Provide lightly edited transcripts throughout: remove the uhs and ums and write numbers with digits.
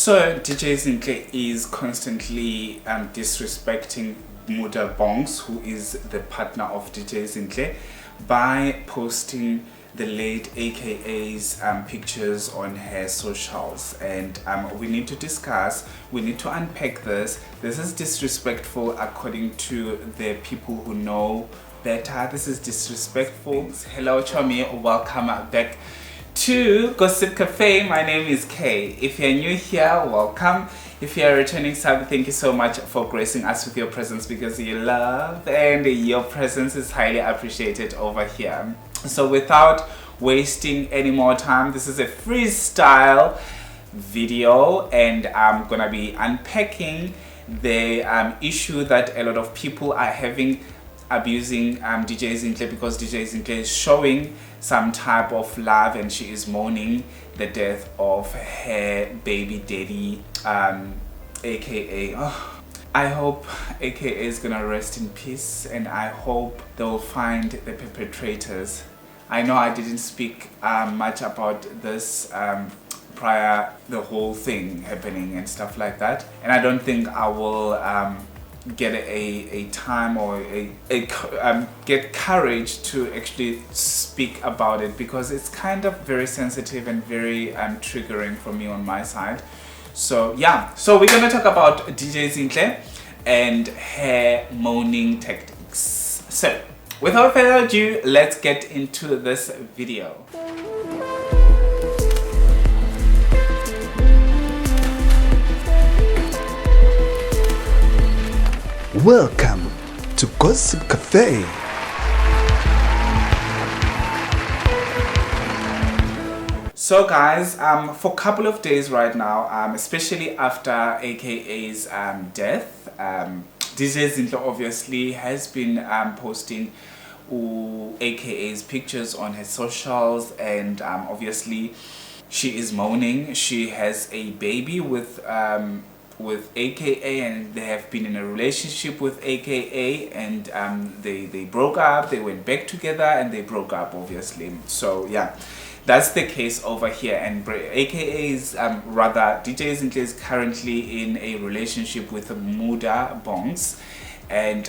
So DJ Zintle is constantly disrespecting Muda Bongs, who is the partner of DJ Zintle, by posting the late AKA's pictures on her socials, and we need to discuss, we need to unpack this. This is disrespectful according to the people who know better. This is disrespectful. Hello Chomi, welcome back to Gossip Cafe. My name is Kay. If you're new here, welcome. If you're a returning sub, thank you so much for gracing us with your presence, because you love and your presence is highly appreciated over here. So without wasting any more time, this is a freestyle video, and I'm gonna be unpacking the issue that a lot of people are having abusing DJ Zintle, because DJ Zintle is showing some type of love and she is mourning the death of her baby daddy, aka I hope aka is gonna rest in peace, and I hope they'll find the perpetrators. I know I didn't speak much about this prior the whole thing happening and stuff like that, and I don't think I will get a time or get courage to actually speak about it, because it's kind of very sensitive and very triggering for me on my side. So yeah, so we're gonna talk about DJ Zintle and her mourning tactics. So without further ado, let's get into this video. Welcome to Gossip Cafe. So guys, for a couple of days right now, especially after AKA's death, DJ Zintle obviously has been posting AKA's pictures on her socials, and obviously she is mourning. She has a baby with AKA, and they have been in a relationship with AKA, and they broke up, they went back together, and they broke up obviously. So yeah, that's the case over here, and AKA is rather DJ Zintle is currently in a relationship with Muda Bongs, and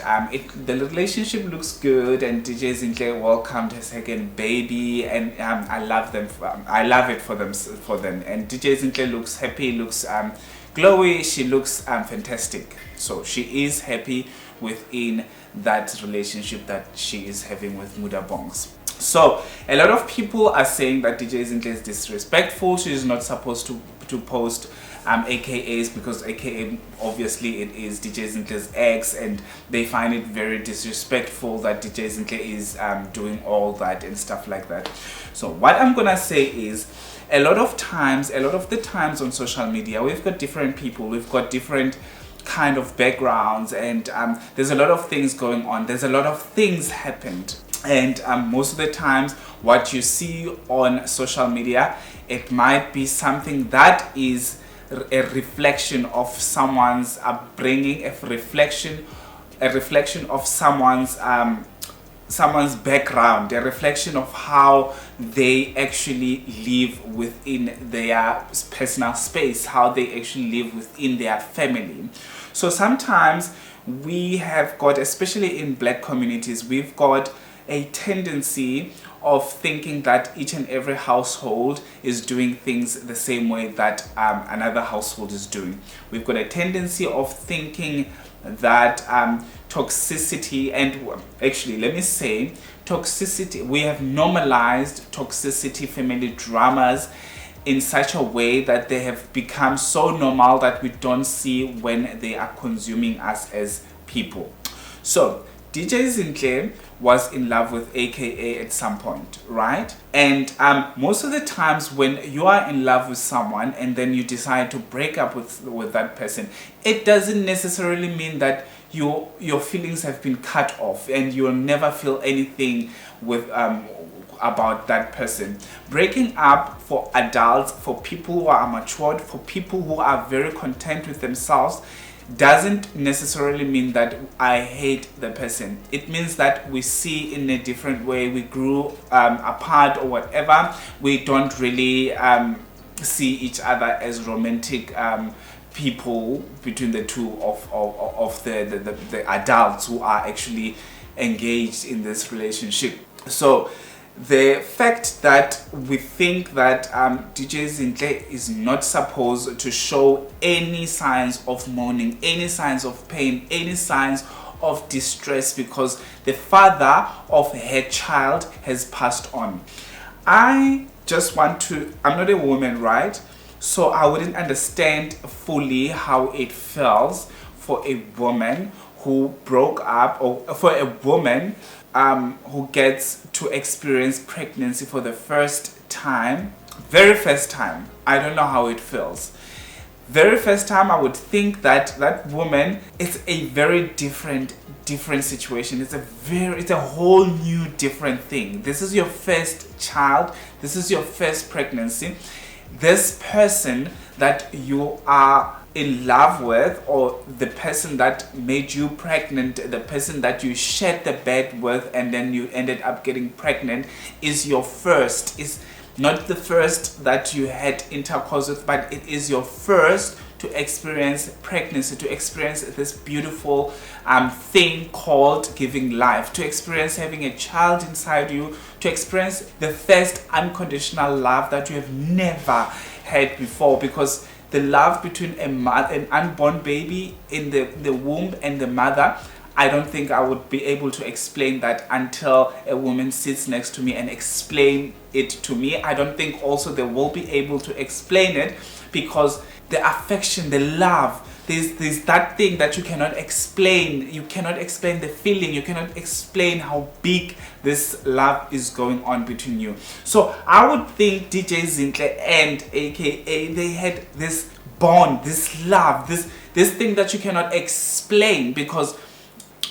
the relationship looks good, and DJ Zintle welcomed her second baby, and I love them. I love it for them, and DJ Zintle looks happy, looks glowy, she looks fantastic. So she is happy within that relationship that she is having with Muda Bongs. So a lot of people are saying that DJ Zintle is disrespectful. She is not supposed to post AKAs, because AKA obviously it is DJ Zintle's ex, and they find it very disrespectful that DJ Zintle is doing all that and stuff like that. So what I'm gonna say is, a lot of the times on social media, we've got different people, we've got different kind of backgrounds, and there's a lot of things going on, there's a lot of things happened, and most of the times what you see on social media, it might be something that is a reflection of someone's upbringing, a reflection of someone's background, a reflection of how they actually live within their personal space, how they actually live within their family. So sometimes we have got, especially in black communities, we've got a tendency of thinking that each and every household is doing things the same way that another household is doing. We've got a tendency of thinking that toxicity, and actually let me say toxicity, we have normalized toxicity, family dramas in such a way that they have become so normal that we don't see when they are consuming us as people. So DJ Zintle was in love with AKA at some point, right? And most of the times when you are in love with someone and then you decide to break up with that person, it doesn't necessarily mean that your feelings have been cut off and you'll never feel anything with about that person. Breaking up for adults, for people who are matured, for people who are very content with themselves, doesn't necessarily mean that I hate the person. It means that we see in a different way, we grew apart or whatever. We don't really see each other as romantic people between the two of the adults who are actually engaged in this relationship. So the fact that we think that DJ Zintle is not supposed to show any signs of mourning, any signs of pain, any signs of distress because the father of her child has passed on. I just want to, I'm not a woman, right? So I wouldn't understand fully how it feels for a woman who broke up, or for a woman who gets to experience pregnancy for the first time. Very first time. I don't know how it feels. Very first time, I would think that that woman is a very different situation. It's a whole new different thing. This is your first child. This is your first pregnancy. This person that you are in love with, or the person that made you pregnant, the person that you shared the bed with and then you ended up getting pregnant, is your first. Is not the first that you had intercourse with, but it is your first to experience pregnancy, to experience this beautiful thing called giving life, to experience having a child inside you, to experience the first unconditional love that you have never had before. Because the love between an unborn baby in the womb and the mother, I don't think I would be able to explain that until a woman sits next to me and explain it to me. I don't think also they will be able to explain it, because the affection, the love, there's that thing that you cannot explain. You cannot explain the feeling. You cannot explain how big this love is going on between you. So I would think DJ Zintle and AKA, they had this bond, this love, this thing that you cannot explain, because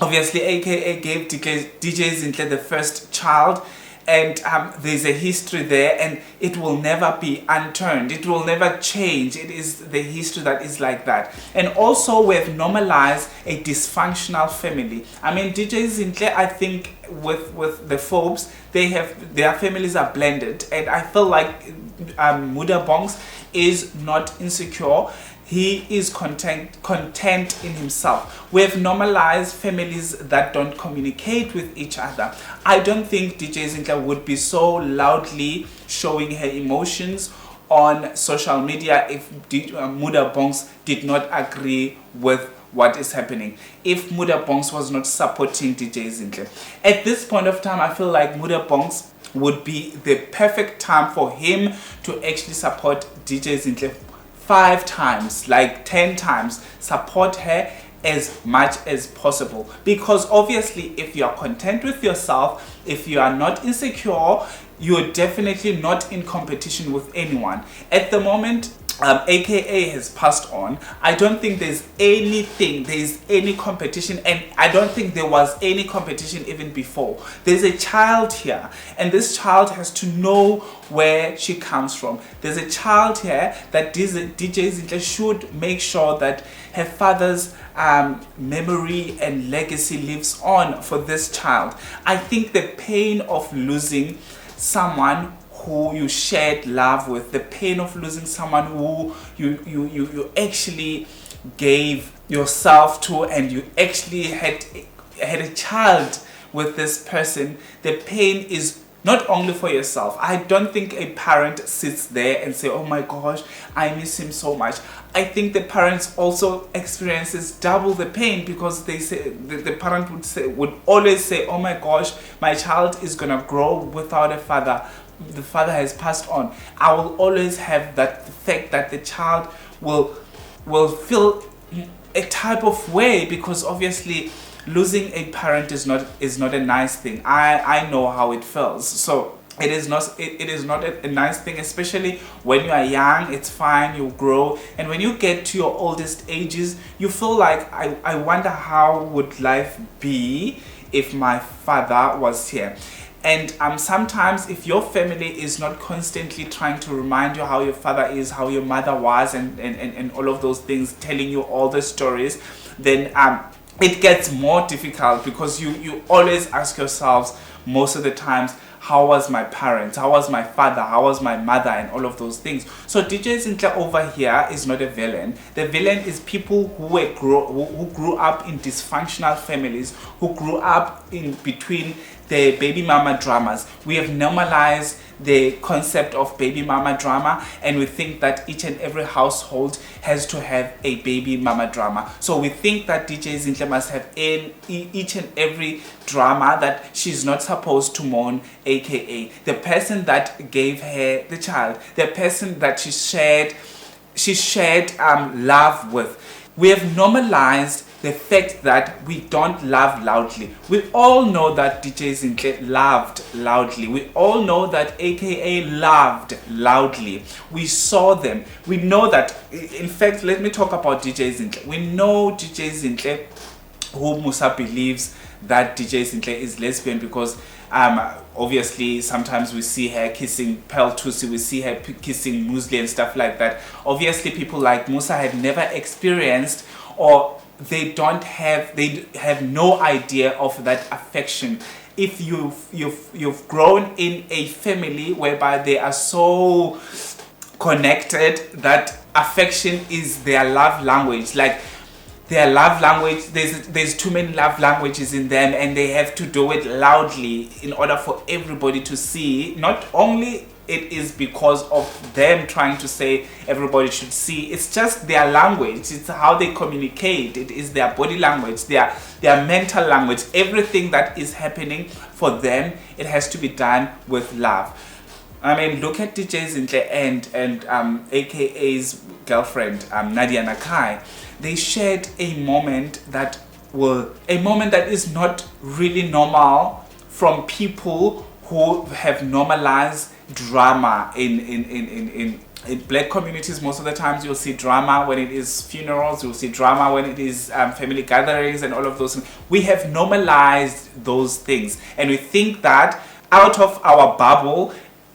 obviously AKA gave DJ Zintle the first child, and there's a history there, and it will never be unturned. It will never change. It is the history that is like that. And also, we have normalized a dysfunctional family. I mean, DJ Zintle, I think with the Forbes, their families are blended, and I feel like Muda Bongs is not insecure. He is content in himself. We have normalized families that don't communicate with each other. I don't think DJ Zintle would be so loudly showing her emotions on social media if Muda Bongs did not agree with what is happening, if Muda Bongs was not supporting DJ Zintle. At this point of time, I feel like Muda Bongs would be the perfect time for him to actually support DJ Zintle 5 times, like 10 times. Support her as much as possible, because obviously if you are content with yourself, if you are not insecure, you're definitely not in competition with anyone. At the moment, AKA has passed on. I don't think there's any competition, and I don't think there was any competition even before. There's a child here, and this child has to know where she comes from. There's a child here that DJ Zintle should make sure that her father's memory and legacy lives on for this child. I think the pain of losing someone who you shared love with, the pain of losing someone who you actually gave yourself to, and you actually had a child with this person, the pain is not only for yourself. I don't think a parent sits there and say, oh my gosh, I miss him so much. I think the parents also experiences double the pain, because they say the parent would always say, oh my gosh, my child is gonna grow without a father. The father has passed on. I will always have that fact that the child will feel a type of way, because obviously losing a parent is not a nice thing. I know how it feels. So it is not a nice thing, especially when you are young. It's fine, you grow, and when you get to your oldest ages, you feel like I wonder how would life be if my father was here. And sometimes if your family is not constantly trying to remind you how your father is, how your mother was, and all of those things, telling you all the stories, then it gets more difficult, because you always ask yourselves most of the times, how was my parents, how was my father, how was my mother, and all of those things. So DJ Zintle over here is not a villain. The villain is people who grew up in dysfunctional families, who grew up in between the baby mama dramas. We have normalized the concept of baby mama drama, and we think that each and every household has to have a baby mama drama. So we think that DJ Zintle must have each and every drama that she's not supposed to mourn, aka the person that gave her the child, the person that she shared love with. We have normalized the fact that we don't love loudly. We all know that DJ Zintle loved loudly. We all know that AKA loved loudly. We saw them. We know that, in fact, let me talk about DJ Zintle. We know DJ Zintle, who Musa believes that DJ Zintle is lesbian because obviously sometimes we see her kissing Peltusi, we see her kissing Musli and stuff like that. Obviously people like Musa have never experienced, or they have no idea of that affection. If you've grown in a family whereby they are so connected that affection is their love language, like their love language, there's too many love languages in them, and they have to do it loudly in order for everybody to see. Not only it is because of them trying to say everybody should see, it's just their language, it's how they communicate, it is their body language, their mental language. Everything that is happening for them, it has to be done with love. I mean, look at DJ Zintle and AKA's girlfriend, Nadia Nakai. They shared a moment that is not really normal from people who have normalized drama in black communities. Most of the times you'll see drama when it is funerals, you'll see drama when it is family gatherings and all of those things. We have normalized those things, and we think that out of our bubble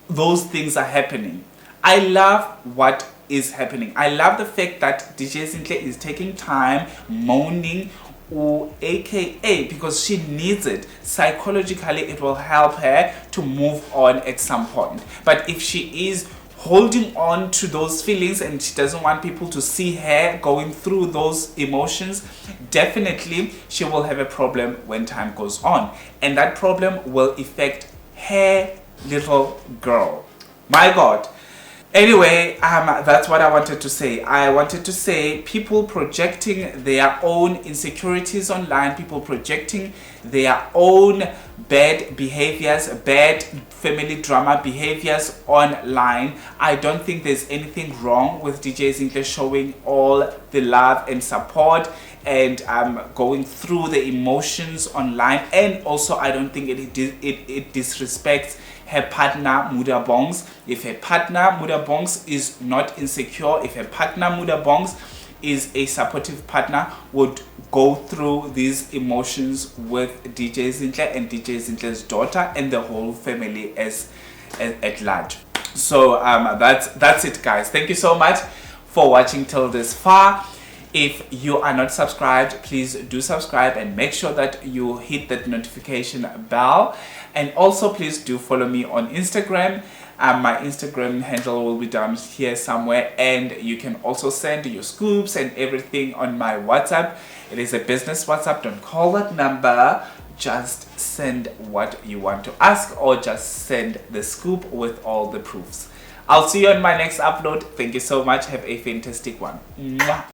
those things are happening. I love what is happening. I love the fact that DJ Zintle is taking time moaning, or AKA, because she needs it. Psychologically it will help her to move on at some point. But if she is holding on to those feelings and she doesn't want people to see her going through those emotions, definitely she will have a problem when time goes on, and that problem will affect her little girl. My God. Anyway, that's what I wanted to say. I wanted to say people projecting their own insecurities online, people projecting their own bad behaviors, bad family drama behaviors online. I don't think there's anything wrong with DJ Zintle showing all the love and support and going through the emotions online. And also I don't think it disrespects her partner Muda Bongs. If her partner Muda Bongs is not insecure, if her partner Muda Bongs is a supportive partner, would go through these emotions with DJ Zintle and DJ Zintle's daughter and the whole family at large. So that's it, guys. Thank you so much for watching till this far. If you are not subscribed, please do subscribe and make sure that you hit that notification bell. And also please do follow me on Instagram. My Instagram handle will be down here somewhere, and you can also send your scoops and everything on my WhatsApp. It is a business WhatsApp. Don't call that number. Just send what you want to ask, or just send the scoop with all the proofs. I'll see you on my next upload. Thank you so much. Have a fantastic one. Mwah.